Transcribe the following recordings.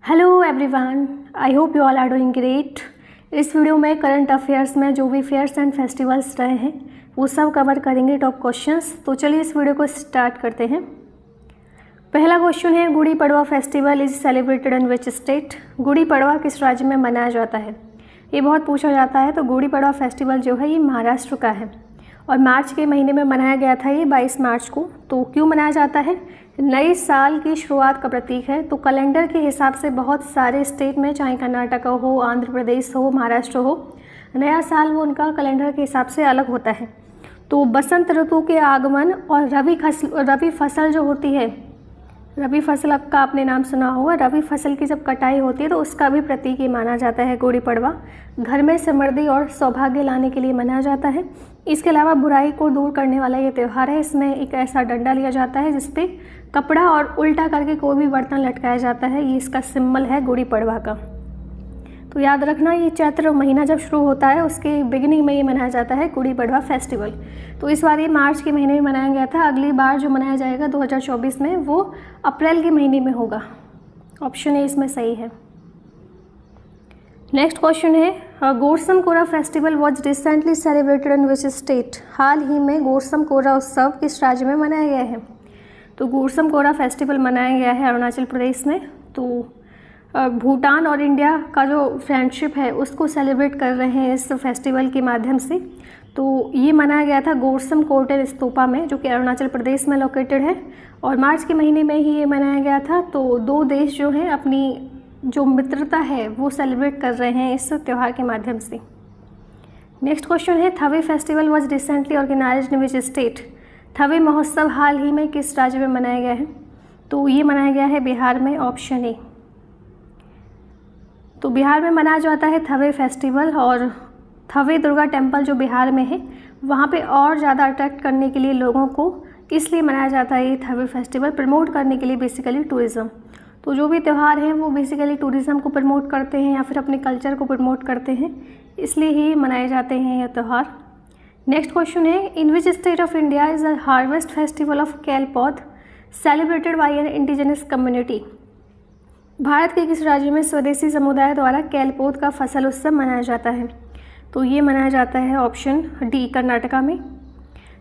Hello everyone, I hope you all are doing great. इस video में current affairs में जो भी फेयर्स एंड फेस्टिवल्स रहे हैं वो सब कवर करेंगे, टॉप क्वेश्चंस। तो चलिए इस वीडियो को स्टार्ट करते हैं। पहला क्वेश्चन है, Gudi Padwa festival is celebrated in which state. Gudi Padwa किस राज्य में मनाया जाता है, ये बहुत पूछा जाता है। तो गुड़ी पड़वा फेस्टिवल जो है ये महाराष्ट्र का है और मार्च के महीने में मनाया गया था, ये 22 मार्च को। तो क्यों मनाया जाता है? नए साल की शुरुआत का प्रतीक है। तो कैलेंडर के हिसाब से बहुत सारे स्टेट में, चाहे कर्नाटक हो, आंध्र प्रदेश हो, महाराष्ट्र हो, नया साल वो उनका कैलेंडर के हिसाब से अलग होता है। तो बसंत ऋतु के आगमन और रबी फसल जो होती है, रबी फसल का आपने नाम सुना होगा, रबी फसल की जब कटाई होती है तो उसका भी प्रतीक ही माना जाता है गुड़ी पड़वा। घर में समृद्धि और सौभाग्य लाने के लिए मनाया जाता है। इसके अलावा बुराई को दूर करने वाला ये त्यौहार है। इसमें एक ऐसा डंडा लिया जाता है जिसपे कपड़ा और उल्टा करके कोई भी बर्तन लटकाया जाता है, ये इसका सिंबल है गुड़ी पड़वा का। तो याद रखना, ये चैत्र महीना जब शुरू होता है उसके बिगिनिंग में ये मनाया जाता है गुड़ी पड़वा फेस्टिवल। तो इस बार ये मार्च के महीने में मनाया गया था। अगली बार जो मनाया जाएगा 2024 में वो अप्रैल के महीने में होगा। ऑप्शन ए इसमें सही है। नेक्स्ट क्वेश्चन है, Gorsam Kora festival was recently celebrated in which state. हाल ही में गोरसम कोरा उत्सव किस राज्य में मनाया गया है? तो गोरसम कोरा फेस्टिवल मनाया गया है अरुणाचल प्रदेश में। तो भूटान और इंडिया का जो फ्रेंडशिप है उसको सेलिब्रेट कर रहे हैं इस फेस्टिवल के माध्यम से। तो ये मनाया गया था गोरसम कोर्टेन स्तूपा में, जो कि अरुणाचल प्रदेश में लोकेटेड है, और मार्च के महीने में ही ये मनाया गया था। तो दो देश जो हैं अपनी जो मित्रता है वो सेलिब्रेट कर रहे हैं इस त्यौहार के माध्यम से। नेक्स्ट क्वेश्चन है, Thawe festival was recently organized in which state. Thawe महोत्सव हाल ही में किस राज्य में मनाया गया है? तो ये मनाया गया है बिहार में। Option A. तो बिहार में मनाया जाता है थवे फेस्टिवल, और थवे दुर्गा टेम्पल जो बिहार में है वहाँ पे और ज़्यादा अट्रैक्ट करने के लिए लोगों को इसलिए मनाया जाता है ये थवे फेस्टिवल, प्रमोट करने के लिए बेसिकली टूरिज़्म। तो जो भी त्यौहार हैं वो बेसिकली टूरिज़्म को प्रमोट करते हैं या फिर अपने कल्चर को प्रमोट करते हैं, इसलिए ही मनाए जाते हैं ये त्यौहार। नेक्स्ट क्वेश्चन है, in which state of India is the harvest festival of Kal Paudh celebrated by an indigenous community. Bharat के किस राज्य में स्वदेशी समुदाय द्वारा कैल पौध का फसल उत्सव मनाया जाता है? तो ये मनाया जाता है ऑप्शन डी, कर्नाटका में।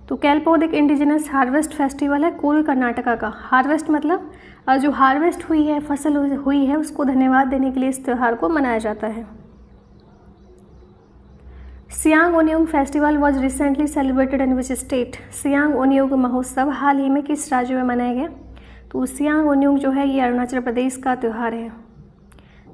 तो कैल पौध एक इंडिजिनस हार्वेस्ट फेस्टिवल है कोल कर्नाटका का। हार्वेस्ट मतलब जो हार्वेस्ट हुई है, फसल हुई है, उसको धन्यवाद देने के लिए इस त्यौहार को मनाया जाता है। Siang Oniong festival was recently celebrated in which state. Siang Oniong महोत्सव हाल ही में किस राज्य में मनाया गया? तो सियांग ओनियोंग जो है ये अरुणाचल प्रदेश का त्यौहार है।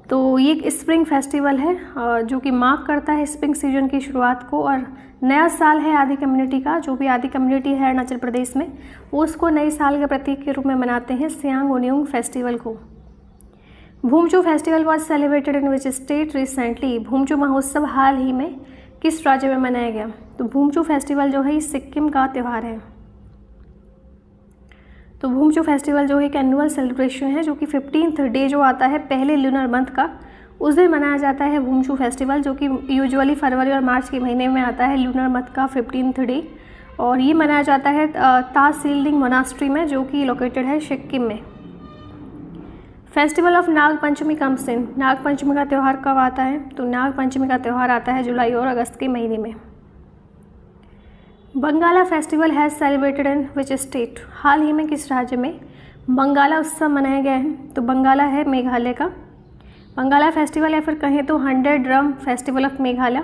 तो ये एक स्प्रिंग फेस्टिवल है जो कि मार्क करता है स्प्रिंग सीजन की शुरुआत को, और नया साल है आदि कम्युनिटी का। जो भी आदि कम्युनिटी है अरुणाचल प्रदेश में वो उसको नए साल के प्रतीक के रूप में मनाते हैं सियांग ओनियोंग फेस्टिवल को। Bhumchu festival was celebrated in which state recently. Bhumchu महोत्सव हाल ही में किस राज्य में मनाया गया? तो भूमचू फेस्टिवल जो है ये सिक्किम का त्यौहार है। तो भूमचू फेस्टिवल जो है एक एनुअल सेलिब्रेशन है जो कि 15th डे जो आता है पहले लूनर मंथ का, उस दिन मनाया जाता है भूमचू फेस्टिवल, जो कि यूजुअली फरवरी और मार्च के महीने में आता है लूनर मंथ का 15th डे। और ये मनाया जाता है तासील्डिंग मोनास्ट्री में, जो कि लोकेटेड है सिक्किम में। Festival of Nag Panchami comes in. Nag Panchami का त्यौहार कब आता है? तो नाग पंचमी का त्यौहार आता है जुलाई और अगस्त के महीने में। Bangala festival has celebrated in which state. हाल ही में किस राज्य में बंगाला उत्सव मनाया गया है? तो बंगाला है मेघालय का। बंगाला फेस्टिवल या फिर कहें तो 100 ड्रम फेस्टिवल ऑफ मेघालय,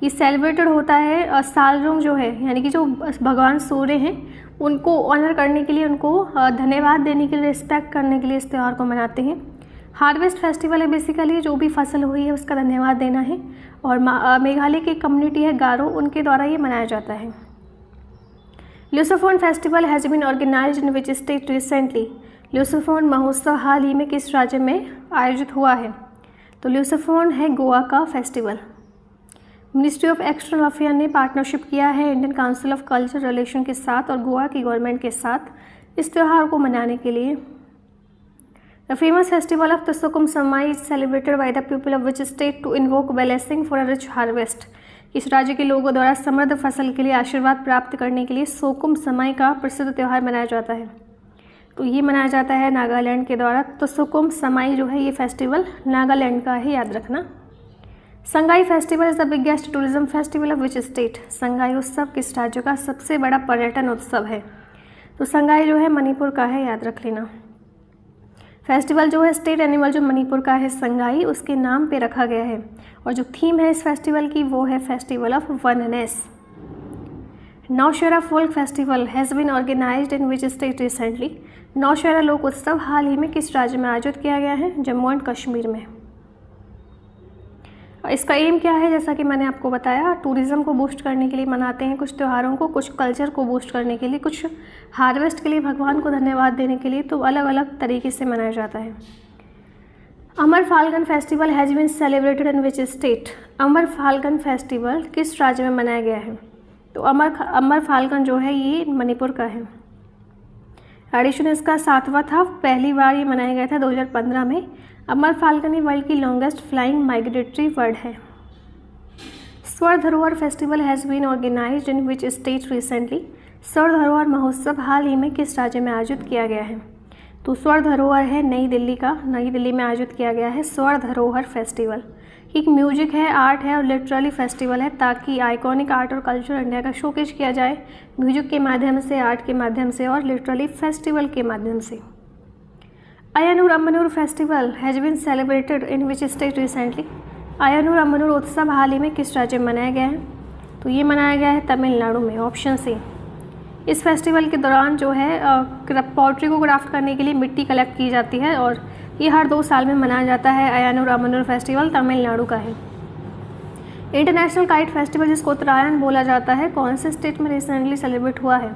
ये सेलिब्रेटेड होता है सालरोंग जो है, यानी कि जो भगवान सूर्य हैं उनको ऑनर करने के लिए, उनको धन्यवाद देने के लिए, रिस्पेक्ट करने के लिए इस त्यौहार को मनाते हैं। हार्वेस्ट फेस्टिवल है बेसिकली जो भी फसल हुई है उसका धन्यवाद देना है, और मेघालय की कम्युनिटी है गारो, उनके द्वारा ये मनाया जाता है। Lusophone festival has been organized in which state recently. Lusophone महोत्सव हाल ही में किस राज्य में आयोजित हुआ है? तो ल्यूसोफोन है गोवा का festival. Ministry of external affair ने पार्टनरशिप किया है Indian council of culture relation के साथ और गोवा की गवर्नमेंट के साथ इस त्यौहार को मनाने के लिए। द फेमस फेस्टिवल ऑफ तसोकुम समाई is celebrated by the people of which state to invoke blessing for a rich harvest. इस राज्य के लोगों द्वारा समृद्ध फसल के लिए आशीर्वाद प्राप्त करने के लिए सोकुम समाई का प्रसिद्ध त्यौहार मनाया जाता है। तो ये मनाया जाता है नागालैंड के द्वारा। तो सुकुम समाई जो है ये फेस्टिवल नागालैंड का है, याद रखना। Sangai festival is the biggest tourism festival of which state? Sangai उत्सव किस राज्य का सबसे बड़ा पर्यटन उत्सव है? तो संगाई जो है मणिपुर का है, याद रख लेना। फेस्टिवल जो है स्टेट एनिमल जो मणिपुर का है संगाई, उसके नाम पे रखा गया है। और जो थीम है इस फेस्टिवल की वो है festival of oneness. Nowshera folk festival has been organized in which state recently? Nowshera लोक उत्सव हाल ही में किस राज्य में आयोजित किया गया है? जम्मू एंड कश्मीर में। और इसका एम क्या है? जैसा कि मैंने आपको बताया, टूरिज़्म को बूस्ट करने के लिए मनाते हैं कुछ त्योहारों को, कुछ कल्चर को बूस्ट करने के लिए, कुछ हार्वेस्ट के लिए, भगवान को धन्यवाद देने के लिए, तो अलग अलग तरीके से मनाया जाता है। Amar Falgun festival has been celebrated in which state? Amar Falgun festival किस राज्य में मनाया गया है? तो अमर फाल्गन जो है ये मणिपुर का है। एडिशन इसका 7वां था, पहली बार ये मनाया गया था 2015 में। अमर फाल्गन वर्ल्ड की लॉन्गेस्ट फ्लाइंग माइग्रेटरी बर्ड है। Swarna Dharohar festival has been organized in which state recently? Swarna Dharohar महोत्सव हाल ही में किस राज्य में आयोजित किया गया है? तो स्वर्ण धरोहर है नई दिल्ली का, नई दिल्ली में आयोजित किया गया है स्वर्ण धरोहर फेस्टिवल। एक म्यूजिक है, आर्ट है और लिटरली फेस्टिवल है, ताकि आइकॉनिक आर्ट और कल्चर इंडिया का शोकेस किया जाए म्यूजिक के माध्यम से, आर्ट के माध्यम से और लिटरली फेस्टिवल के माध्यम से। Ayyanur Ammanur festival has been celebrated in which state recently? Ayyanur Ammanur उत्सव हाल ही में किस राज्य में मनाया गया है? तो ये मनाया गया है तमिलनाडु में, ऑप्शन सी। इस फेस्टिवल के दौरान जो है पॉटरी को क्राफ्ट करने के लिए मिट्टी कलेक्ट की जाती है और ये हर 2 साल में मनाया जाता है। अय्यनूर अम्मनूर फेस्टिवल तमिलनाडु का है। इंटरनेशनल काइट फेस्टिवल जिसको उत्तरायण बोला जाता है, कौन से स्टेट में रिसेंटली सेलिब्रेट हुआ है?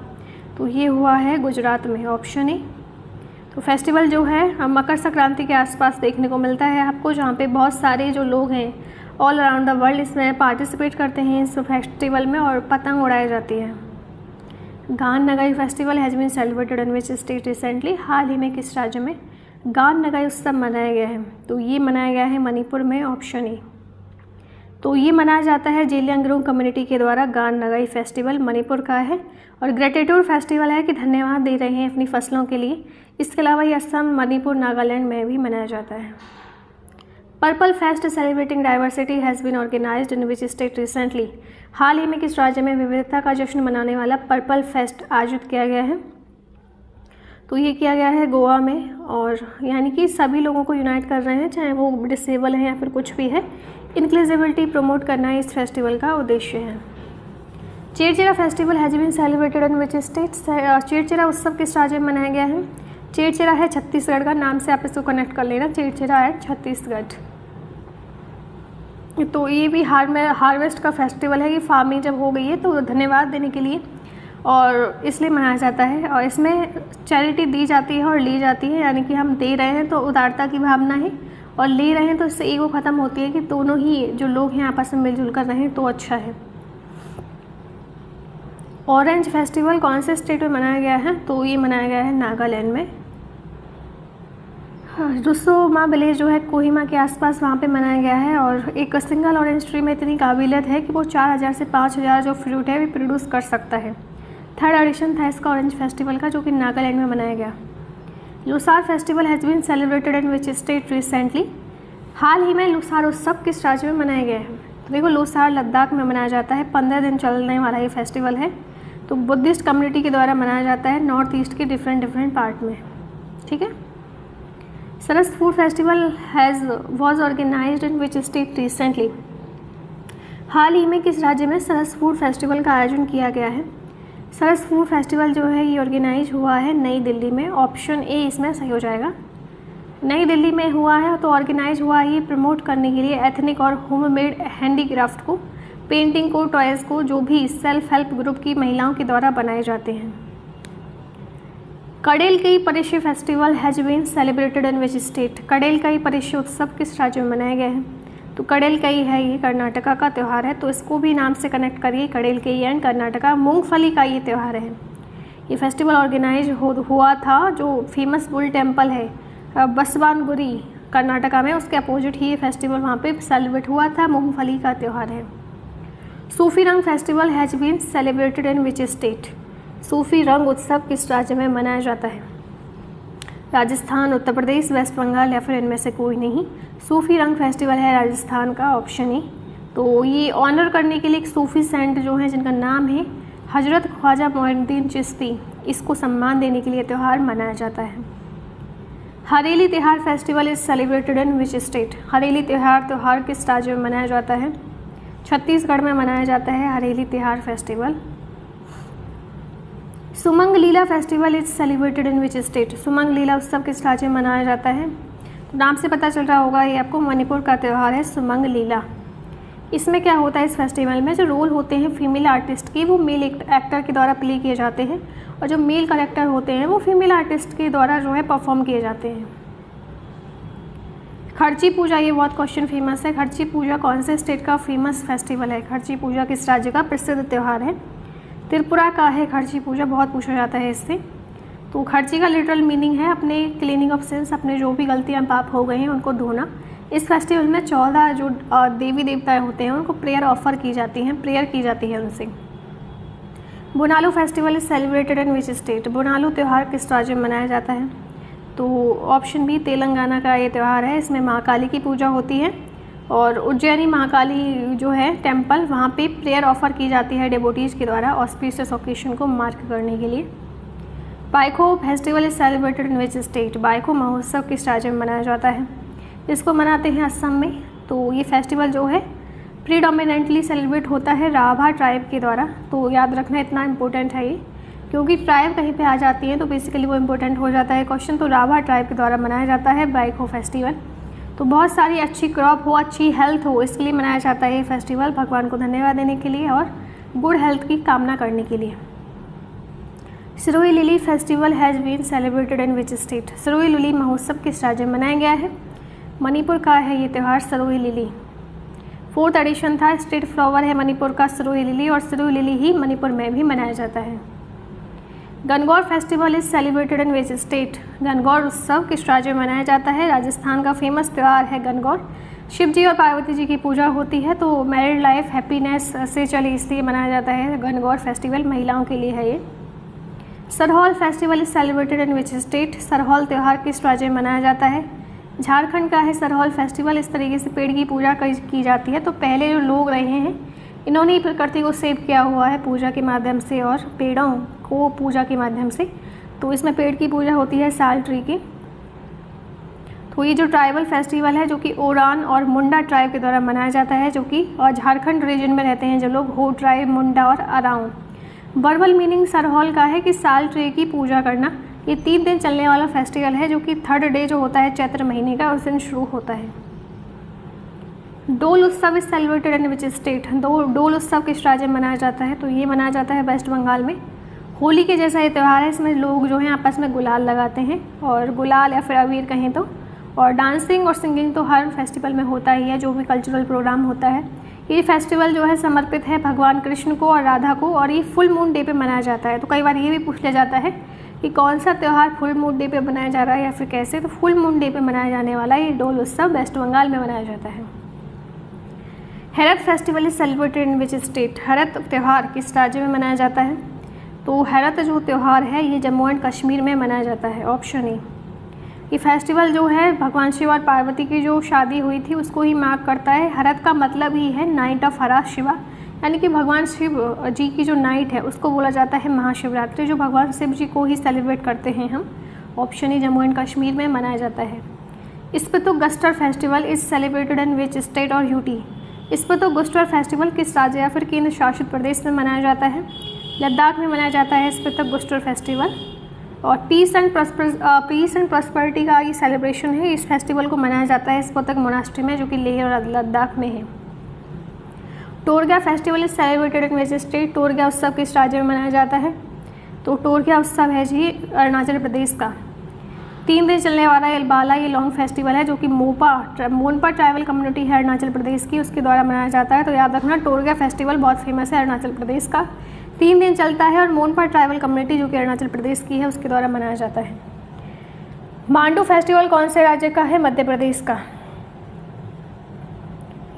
तो ये हुआ है गुजरात में, ऑप्शन ए। तो फेस्टिवल जो है मकर संक्रांति के आसपास देखने को मिलता है आपको, जहाँ पे बहुत सारे जो लोग हैं ऑल अराउंड द वर्ल्ड इसमें पार्टिसिपेट करते हैं इस फेस्टिवल में और पतंग उड़ाई जाती है। Gaan Ngai festival has been celebrated in which state recently? हाल ही में किस राज्य में गान नगाई उत्सव मनाया गया है? तो ये मनाया गया है मणिपुर में, ऑप्शन ए। तो ये मनाया जाता है जेलियांगरोंग कम्युनिटी के द्वारा। गान नगाई फेस्टिवल मणिपुर का है और ग्रेटिट्यूड फेस्टिवल है कि धन्यवाद दे रहे हैं अपनी फसलों के लिए। इसके अलावा ये असम, मणिपुर, नागालैंड में भी मनाया जाता है। Purple fest celebrating diversity has been organized in which state recently? हाल ही में किस राज्य में विविधता का जश्न मनाने वाला पर्पल फेस्ट आयोजित किया गया है? तो ये किया गया है गोवा में, और यानी कि सभी लोगों को यूनाइट कर रहे हैं, चाहे वो डिसेबल है या फिर कुछ भी है। इंक्लूसिविटी प्रमोट करना इस फेस्टिवल का उद्देश्य है। Cherchera festival has been celebrated in which state? Cherchera उत्सव किस राज्य में मनाया गया है? चेरचेरा है छत्तीसगढ़ का, नाम से आप इसको कनेक्ट कर लेना, चेरचेरा है छत्तीसगढ़। तो ये भी हार्वेस्ट का फेस्टिवल है कि फार्मिंग जब हो गई है तो धन्यवाद देने के लिए और इसलिए मनाया जाता है। और इसमें चैरिटी दी जाती है और ली जाती है, यानी कि हम दे रहे हैं तो उदारता की भावना है और ले रहे हैं तो इससे ईगो ख़त्म होती है कि दोनों ही जो लोग हैं आपस में मिलजुल कर रहें तो अच्छा है। ऑरेंज फेस्टिवल कौन से स्टेट में मनाया गया है? तो ये मनाया गया है नागालैंड में। रुसोमा विलेज जो है कोहिमा के आसपास, वहाँ पे मनाया गया है और एक सिंगल ऑरेंज ट्री में इतनी काबिलियत है कि वो 4000 से 5000 जो फ्रूट है वो प्रोड्यूस कर सकता है। 3rd एडिशन था इसका ऑरेंज फेस्टिवल का, जो कि नागालैंड में मनाया गया। Lusar festival has been celebrated in which state recently? हाल ही में लुसार उत्सव किस राज्य में मनाया गया है? तो देखो लुसार लद्दाख में मनाया जाता है, 15 दिन चलने वाला ये फेस्टिवल है। तो बुद्धिस्ट कम्युनिटी के द्वारा मनाया जाता है नॉर्थ ईस्ट के डिफरेंट पार्ट में, ठीक है। Saras food festival was organized in which state recently? हाल ही में किस राज्य में सरस फूड फेस्टिवल का आयोजन किया गया है? सरस फूड फेस्टिवल जो है ये ऑर्गेनाइज हुआ है नई दिल्ली में, ऑप्शन ए इसमें सही हो जाएगा। नई दिल्ली में हुआ है तो ऑर्गेनाइज हुआ है प्रमोट करने के लिए एथनिक और होममेड हैंडीक्राफ्ट को, पेंटिंग को, टॉयज़ को, जो भी सेल्फ हेल्प ग्रुप की महिलाओं के द्वारा बनाए जाते हैं। Kadelkai Parishi festival has been celebrated in which state? Kadelkai Parishi उत्सव किस राज्य में मनाया गया है? तो कडेलकई है ये कर्नाटका का त्यौहार है, तो इसको भी नाम से कनेक्ट करिए, कडेलकई एंड कर्नाटका। मूंगफली का ये त्यौहार है। ये फेस्टिवल ऑर्गेनाइज हुआ था जो फेमस बुल टेम्पल है बसवानगुरी कर्नाटका में, उसके अपोजिट ही ये फेस्टिवल वहाँ पे सेलिब्रेट हुआ था। मूंगफली का त्यौहार है। Sufi Rang festival has been celebrated in which state? Sufi Rang उत्सव किस राज्य में मनाया जाता है? राजस्थान, उत्तर प्रदेश, वेस्ट बंगाल या फिर इनमें से कोई नहीं। सूफी रंग फेस्टिवल है राजस्थान का, ऑप्शन ए। तो ये ऑनर करने के लिए एक सूफी सेंट जो है जिनका नाम है हजरत ख्वाजा मोइनुद्दीन चिश्ती, इसको सम्मान देने के लिए त्यौहार मनाया जाता है। Hareli Tihar festival is celebrated in which state? Hareli त्यौहार किस राज्य में मनाया जाता है? छत्तीसगढ़ में मनाया जाता है Hareli Tihar festival. Sumang Leela festival is celebrated in which state? Sumang Leela उत्सव किस राज्य में मनाया जाता है? तो नाम से पता चल रहा होगा ये आपको, मणिपुर का त्यौहार है सुमंग लीला। इसमें क्या होता है, इस फेस्टिवल में जो रोल होते हैं फीमेल आर्टिस्ट के, वो मेल एक्टर के द्वारा प्ले किए जाते हैं, और जो मेल करेक्टर होते हैं वो फीमेल आर्टिस्ट के द्वारा जो है परफॉर्म किए जाते हैं। खर्ची पूजा, ये बहुत क्वेश्चन फेमस है। खर्ची पूजा कौन से स्टेट का फेमस फेस्टिवल है? खर्ची पूजा किस राज्य का प्रसिद्ध त्यौहार है? त्रिपुरा का है खर्ची पूजा, बहुत पूछा जाता है इससे। तो खर्ची का लिटरल मीनिंग है अपने क्लीनिंग ऑफ सिंस, अपने जो भी गलतियाँ पाप हो गए हैं उनको धोना। इस फेस्टिवल में 14 जो देवी देवताएं होते हैं उनको प्रेयर ऑफर की जाती हैं, प्रेयर की जाती है उनसे। Bonalu festival is celebrated in which state? Bonalu त्यौहार किस राज्य में मनाया जाता है? तो ऑप्शन बी, तेलंगाना का ये त्यौहार है। इसमें महाकाली की पूजा होती है और उज्जैनी महाकाली जो है टेम्पल, वहाँ पे प्रेयर ऑफर की जाती है डिवोटीज़ के द्वारा ऑस्पिशियस ओकेशन को मार्क करने के लिए। Baikho festival is celebrated in which state? Baikho महोत्सव किस राज्य में मनाया जाता है? इसको मनाते हैं असम में। तो ये फेस्टिवल जो है प्रीडोमिनेंटली सेलिब्रेट होता है राभा ट्राइब के द्वारा। तो याद रखना इतना इम्पोर्टेंट है ये, क्योंकि ट्राइब कहीं पे आ जाती है तो बेसिकली वो इम्पोर्टेंट हो जाता है क्वेश्चन। तो राभा ट्राइब के द्वारा मनाया जाता है बाइखो फेस्टिवल। तो बहुत सारी अच्छी क्रॉप हो, अच्छी हेल्थ हो, इसके लिए मनाया जाता है ये फेस्टिवल, भगवान को धन्यवाद देने के लिए और गुड हेल्थ की कामना करने के लिए। Siroi lily festival has been celebrated in which state? Siroi lily महोत्सव किस राज्य में मनाया गया है? मणिपुर का है ये त्यौहार सिरोही लिली। 4th एडिशन था, स्टेट फ्लावर है मणिपुर का सिरोही लिली, और सिरोही लिली ही मणिपुर में भी मनाया जाता है। Gangaur festival is celebrated in which state? Gangaur उत्सव किस राज्य में मनाया जाता है? राजस्थान का फेमस त्यौहार है गणगौर। शिव जी और पार्वती जी की पूजा होती है, तो मैरिड लाइफ हैप्पीनेस से चले इसलिए मनाया जाता है गणगौर फेस्टिवल, महिलाओं के लिए है ये। Sarhaul festival is celebrated in which state? Sarhaul त्यौहार किस राज्य में मनाया जाता है? झारखंड का है सरहौल फेस्टिवल। इस तरीके से पेड़ की पूजा की जाती है। तो पहले जो लोग रहे हैं इन्होंने ही प्रकृति को सेव किया हुआ है पूजा के माध्यम से और पेड़ों को पूजा के माध्यम से। तो इसमें पेड़ की पूजा होती है साल ट्री की। तो ये जो ट्राइबल फेस्टिवल है जो कि ओरान और मुंडा ट्राइब के द्वारा मनाया जाता है, जो कि और झारखंड रीजन में रहते हैं जो लोग, हो ट्राइब, मुंडा और अराउंड। वर्बल मीनिंग सरहौल का है कि साल ट्री की पूजा करना। ये 3 दिन चलने वाला फेस्टिवल है जो कि 3rd डे जो होता है चैत्र महीने का, उस दिन शुरू होता है। डोल उत्सव is celebrated in which state? डोल उत्सव किस राज्य में मनाया जाता है? तो ये मनाया जाता है वेस्ट बंगाल में। होली के जैसा ये त्यौहार है, इसमें लोग जो हैं आपस में गुलाल लगाते हैं, और गुलाल या फिर अबीर कहें तो, और डांसिंग और सिंगिंग तो हर फेस्टिवल में होता ही है, जो भी कल्चरल प्रोग्राम होता है। ये फेस्टिवल जो है समर्पित है भगवान कृष्ण को और राधा को, और ये फुल मून डे पे मनाया जाता है। तो कई बार ये भी पूछ लिया जाता है कि कौन सा त्यौहार फुल मून डे पे मनाया जा रहा है या फिर कैसे। तो फुल मून डे पे मनाया जाने वाला ये डोल उत्सव वेस्ट बंगाल में मनाया जाता है। हैरत festival is celebrated in which state? हैरत त्यौहार किस राज्य में मनाया जाता है? तो हैरत जो त्यौहार है ये जम्मू एंड कश्मीर में मनाया जाता है, ऑप्शन ए। ये फेस्टिवल जो है भगवान शिव और पार्वती की जो शादी हुई थी उसको ही मार्क करता है। हैरत का मतलब ही है नाइट ऑफ हरा शिवा, यानी कि भगवान शिव जी की जो नाइट है उसको बोला जाता है महाशिवरात्रि, जो भगवान शिव जी को ही सेलिब्रेट करते हैं हम। Option A Jammu and Kashmir में मनाया जाता है। स्पितो-गस्टर festival is celebrated in which state और यूटी? स्पितो-गस्टर फेस्टिवल किस राज्य या फिर केंद्र शासित प्रदेश में मनाया जाता है? लद्दाख में मनाया जाता है स्पितो-गस्टर फेस्टिवल। और पीस एंड प्रॉस्पेरिटी का ये सेलिब्रेशन है। इस फेस्टिवल को मनाया जाता है स्पितक मोनास्ट्री में, जो कि लेह और लद्दाख में है। Torgya festival is celebrated in which state? Torgya उत्सव किस राज्य में मनाया जाता है? तो टोरग्या उत्सव है जी अरुणाचल प्रदेश का। 3 दिन चलने वाला ये बाला ये लॉन्ग फेस्टिवल है, जो कि मोनपा ट्राइबल कम्युनिटी है अरुणाचल प्रदेश की, उसके द्वारा मनाया जाता है। तो याद रखना टोरग्या फेस्टिवल बहुत फेमस है अरुणाचल प्रदेश का, 3 दिन चलता है, और मोनपा ट्राइबल कम्युनिटी जो कि अरुणाचल प्रदेश की है उसके द्वारा मनाया जाता है। मांडू फेस्टिवल कौन से राज्य का है? मध्य प्रदेश का।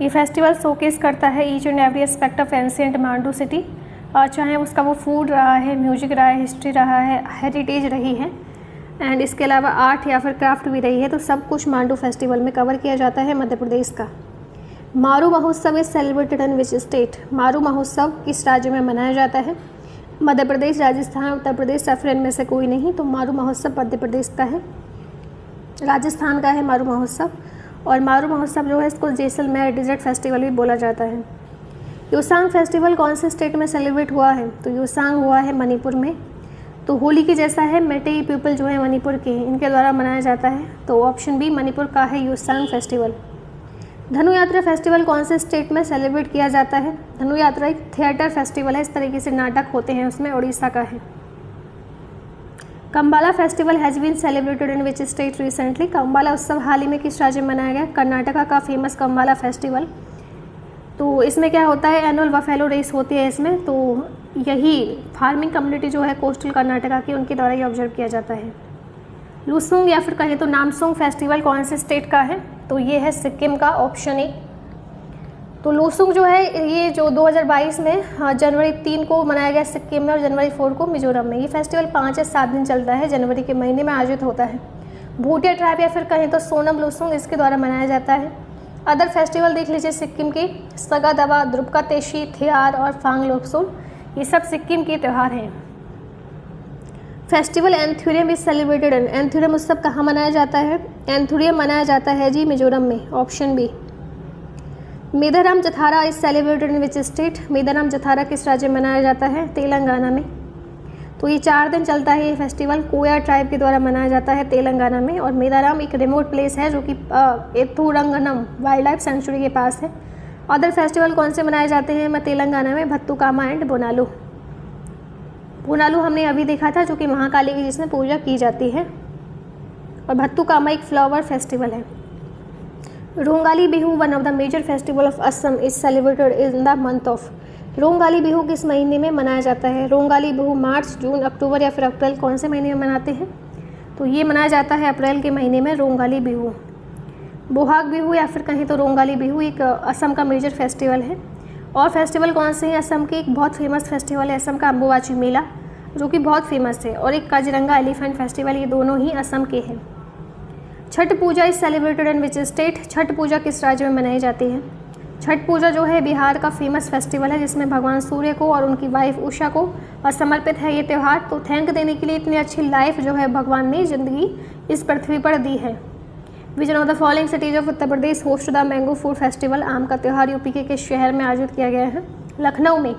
ये फेस्टिवल शोकेस करता है each and every aspect of ancient Mandu city, चाहे उसका वो फूड रहा है, म्यूजिक रहा है, हिस्ट्री रहा है, हेरिटेज रही है, एंड इसके अलावा आर्ट या फिर क्राफ्ट भी रही है, तो सब कुछ मांडू फेस्टिवल में कवर किया जाता है मध्य प्रदेश का। मारू महोत्सव is celebrated in which state? मारू महोत्सव किस राज्य में मनाया जाता है? मध्य प्रदेश, राजस्थान, उत्तर प्रदेश या फिर इनमें से कोई नहीं। तो मारू महोत्सव मध्य प्रदेश का है, राजस्थान का है मारू महोत्सव। और मारू महोत्सव जो है इसको जैसलमेर डेजर्ट फेस्टिवल भी बोला जाता है। योसांग फेस्टिवल कौन से स्टेट में सेलिब्रेट हुआ है? तो योसांग हुआ है मणिपुर में। तो होली की जैसा है, मेटेई पीपल जो है मणिपुर के, इनके द्वारा मनाया जाता है। तो ऑप्शन बी मणिपुर का है योसांग फेस्टिवल। धनु यात्रा फेस्टिवल कौन से स्टेट में सेलिब्रेट किया जाता है? धनु यात्रा एक थिएटर फेस्टिवल है, इस तरीके से नाटक होते हैं उसमें, उड़ीसा का है। Kambala festival has been celebrated in which state recently? Kambala उत्सव हाल ही में किस राज्य में मनाया गया? कर्नाटका का फेमस कंबाला फेस्टिवल। तो इसमें क्या होता है, एनुअल बफेलो रेस होती है इसमें। तो यही फार्मिंग कम्युनिटी जो है कोस्टल कर्नाटका की, उनके द्वारा ये ऑब्जर्व किया जाता है। लुसुंग या फिर कहें तो नामसुंग फेस्टिवल कौन से स्टेट का है? तो ये है सिक्किम का, ऑप्शन ए। तो लुसुंग जो है ये जो 2022 में जनवरी 3 को मनाया गया सिक्किम में और जनवरी 4 को मिजोरम में। ये फेस्टिवल 5 या 7 दिन चलता है, जनवरी के महीने में आयोजित होता है। भूटिया ट्राइब या फिर कहें तो सोनम लुसुंग, इसके द्वारा मनाया जाता है। अदर फेस्टिवल देख लीजिए सिक्किम की, सगा दवा, द्रुपका तेशी, थियार और फांग लोपसुल, ये सब सिक्किम के त्यौहार हैं। Festival anthurium is celebrated in? Anthurium उत्सव कहाँ मनाया जाता है? एंथुरियम मनाया जाता है जी मिजोरम में, option B. Medaram Jathara is celebrated in which state? Medaram Jathara किस राज्य में मनाया जाता है? तेलंगाना में। तो ये 4 दिन चलता है ये फेस्टिवल, कोया ट्राइब के द्वारा मनाया जाता है तेलंगाना में। और मेदाराम एक रिमोट प्लेस है जो कि एथुरंगनम वाइल्ड लाइफ सेंचुरी के पास है। अदर फेस्टिवल कौन से मनाए जाते हैं तेलंगाना में? भत्तुकामा एंड बोनालू। बोनालू हमने अभी देखा था, जो कि महाकाली की जिसमें पूजा की जाती है। और भत्तुकामा एक फ्लावर फेस्टिवल है। Rongali Bihu one of the major festival of Assam is celebrated in the month of? Rongali Bihu किस महीने में मनाया जाता है? रोंगाली बिहू मार्च, जून, अक्टूबर या फिर अप्रैल, कौन से महीने में मनाते हैं? तो ये मनाया जाता है अप्रैल के महीने में रोंगाली बिहू। बोहाग बिहू या फिर कहें तो रोंगाली बिहू एक असम का मेजर फेस्टिवल है। और फेस्टिवल कौन से हैं असम के? एक बहुत फेमस फेस्टिवल है असम का अम्बुबाची मेला, जो कि बहुत फेमस है। और एक काजीरंगा एलिफेंट फेस्टिवल, ये दोनों ही असम के हैं। Chhath Puja is celebrated in which state? Chhath Puja किस राज्य में मनाई जाती है? छठ पूजा जो है बिहार का फेमस फेस्टिवल है, जिसमें भगवान सूर्य को और उनकी वाइफ उषा को समर्पित है ये त्यौहार। तो थैंक देने के लिए इतनी अच्छी लाइफ जो है भगवान ने ज़िंदगी इस पृथ्वी पर दी है। विच of the following cities of Uttar Pradesh host the mango food festival? आम का त्यौहार यूपी के किस शहर में आयोजित किया गया है? लखनऊ में।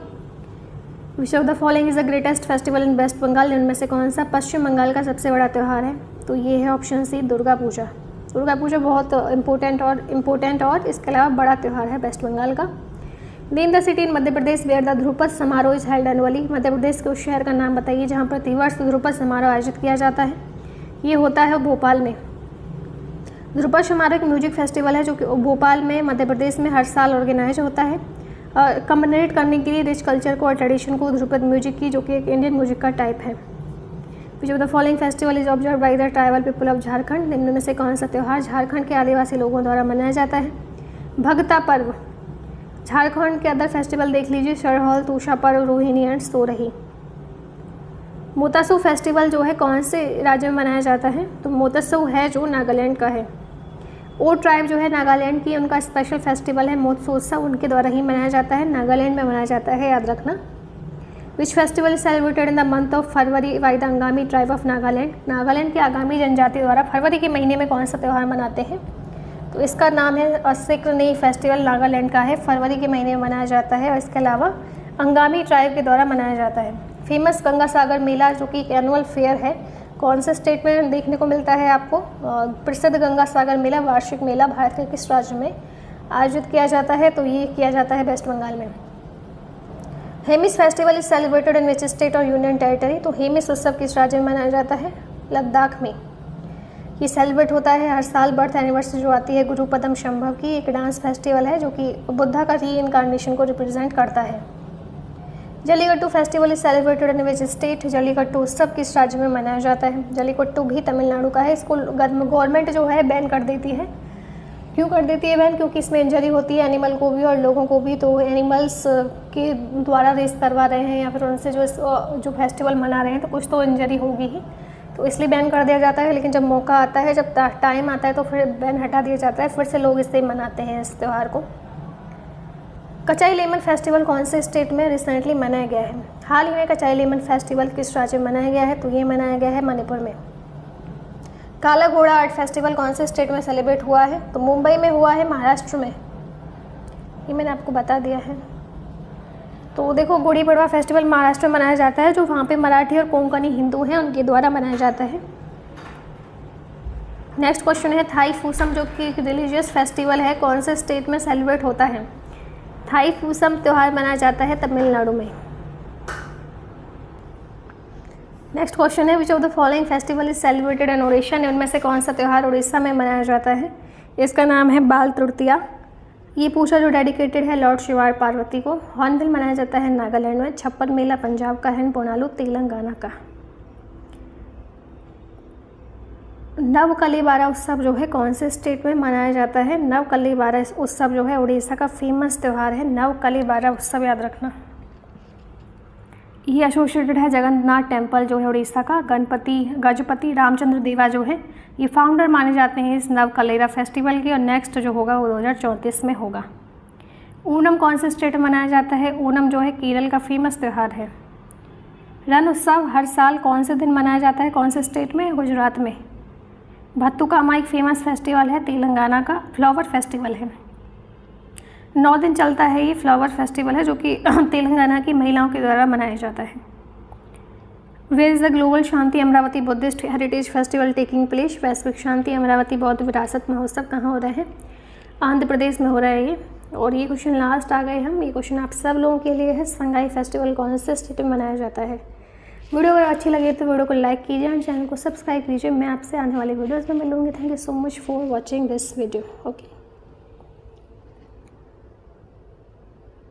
Which of the following is the greatest festival in West Bengal? इनमें से कौन सा पश्चिम बंगाल का सबसे बड़ा त्यौहार है? तो ये है ऑप्शन सी दुर्गा पूजा। दुर्गा पूजा बहुत इम्पोर्टेंट और इसके अलावा बड़ा त्यौहार है वेस्ट बंगाल का। Name the city in Madhya Pradesh where the Dhrupad Samaroh is held annually? Madhya Pradesh के उस शहर का नाम बताइए जहाँ पर प्रतिवर्ष ध्रुपद समारोह आयोजित किया जाता है। ये होता है भोपाल में। ध्रुपद समारोह एक म्यूजिक फेस्टिवल है जो कि भोपाल में मध्य प्रदेश में हर साल ऑर्गेनाइज होता है, कम्युनिकेट करने के लिए रिच कल्चर को और ट्रेडिशन को ध्रुपद म्यूजिक की, जो कि एक इंडियन म्यूजिक का टाइप है। विच of the following festival is observe by the tribal people of Jharkhand? निम्न में से कौन सा त्यौहार झारखंड के आदिवासी लोगों द्वारा मनाया जाता है? भगता पर्व। झारखंड के अदर फेस्टिवल देख लीजिए, सरहल, तूषा पर्व, रोहिणी एंड सोरही। मोतासू फेस्टिवल जो है कौन से राज्य में मनाया जाता है? तो मोतासू है जो नागालैंड का है। ओ ट्राइब जो है नागालैंड की, उनका स्पेशल फेस्टिवल है मोत्सू उत्सव, उनके द्वारा ही मनाया जाता है, नागालैंड में मनाया जाता है, याद रखना। Which festival is celebrated in the month of February by the Angami tribe of Nagaland? Nagaland के आगामी जनजाति द्वारा फरवरी के महीने में कौन सा त्यौहार मनाते हैं? तो इसका नाम है सिक्रनी फेस्टिवल, नागालैंड का है, फरवरी के महीने में मनाया जाता है। और इसके अलावा अंगामी ट्राइब के द्वारा मनाया जाता है। फेमस गंगा सागर मेला जो कि एक एनुअल फेयर है, कौन से स्टेट में देखने को मिलता है आपको? प्रसिद्ध गंगा सागर मेला, वार्षिक मेला भारत के किस राज्य में आयोजित किया जाता है? तो ये किया जाता है वेस्ट बंगाल में। Hemis festival is celebrated in which state और यूनियन टेरिटरी? तो हेमिस उत्सव किस राज्य में मनाया जाता है? लद्दाख में। ये सेलिब्रेट होता है हर साल। बर्थ एनिवर्सरी जो आती है गुरुपदम शंभव की, एक डांस फेस्टिवल है जो कि बुद्धा का री इनकारनेशन को रिप्रेजेंट करता है। Jallikattu festival is celebrated in which state? Jallikattu उत्सव किस राज्य में मनाया जाता है? जल्लीकट्टू भी तमिलनाडु का है। इसको गवर्नमेंट जो है बैन कर देती है। क्यों कर देती है बैन? क्योंकि इसमें इंजरी होती है एनिमल को भी और लोगों को भी। तो एनिमल्स के द्वारा रेस करवा रहे हैं या फिर उनसे जो फेस्टिवल मना रहे हैं, तो कुछ तो इंजरी होगी ही। तो इसलिए बैन कर दिया जाता है, लेकिन जब मौका आता है, जब टाइम आता है तो फिर बैन हटा दिया जाता है, फिर से लोग इससे मनाते हैं इस त्यौहार को। कचाई लेमन फेस्टिवल कौन से स्टेट में रिसेंटली मनाया गया है? हाल ही में कचाई लेमन फेस्टिवल किस राज्य में मनाया गया है? तो ये मनाया गया है मणिपुर में। काला घोड़ा आर्ट फेस्टिवल कौन से स्टेट में सेलिब्रेट हुआ है? तो मुंबई में हुआ है, महाराष्ट्र में। ये मैंने आपको बता दिया है। तो देखो, गुड़ी पड़वा फेस्टिवल महाराष्ट्र में मनाया जाता है, जो वहाँ पे मराठी और कोंकणी हिंदू हैं उनके द्वारा मनाया जाता है। नेक्स्ट क्वेश्चन है थाई फूसम, जो कि रिलीजियस फेस्टिवल है, कौन से स्टेट में सेलिब्रेट होता है? थाई फूसम त्यौहार मनाया जाता है तमिलनाडु में। नेक्स्ट क्वेश्चन है विच of the following festival is celebrated इन उड़ीसा, उनमें से कौन सा त्यौहार उड़ीसा में मनाया जाता है? इसका नाम है बाल तृतीया। ये पूछा जो डेडिकेटेड है लॉर्ड शिवा और पार्वती को। हॉर्नबिल मनाया जाता है नागालैंड में। छप्पर मेला पंजाब का है, पोनालू तेलंगाना का। नवकलेबारा उत्सव जो है कौन से स्टेट में मनाया जाता है? नवकलेबारा उत्सव जो है उड़ीसा का फेमस त्यौहार है, नवकलेबारा उत्सव याद रखना। ये एसोसिएटेड है जगन्नाथ टेम्पल जो है उड़ीसा का। गजपति रामचंद्र देवा जो है ये फाउंडर माने जाते हैं इस नवकलेरा फेस्टिवल के, और नेक्स्ट जो होगा वो 2034 में होगा। ओणम कौन से स्टेट में मनाया जाता है? ओणम जो है केरल का फेमस त्यौहार है। रण उत्सव हर साल कौन से दिन मनाया जाता है? कौन से स्टेट में? गुजरात में। बथुकामा एक फेमस फेस्टिवल है, तेलंगाना का फ्लावर फेस्टिवल है। 9 दिन चलता है ये फ्लावर फेस्टिवल है, जो कि तेलंगाना की महिलाओं के द्वारा मनाया जाता है। Where is the global Shanti Amaravati Buddhist heritage festival taking place? वैश्विक शांति अमरावती बौद्ध विरासत महोत्सव कहाँ हो रहा है? आंध्र प्रदेश में हो रहा है ये। और ये क्वेश्चन लास्ट आ गए हम। ये क्वेश्चन आप सब लोगों के लिए है, संगाई फेस्टिवल कौन से स्टेट में मनाया जाता है? वीडियो अगर अच्छी लगी तो वीडियो को लाइक कीजिए और चैनल को सब्सक्राइब कीजिए। मैं आपसे आने वाले वीडियोज़ में मिलूंगी। Thank you so much for watching this video. Okay.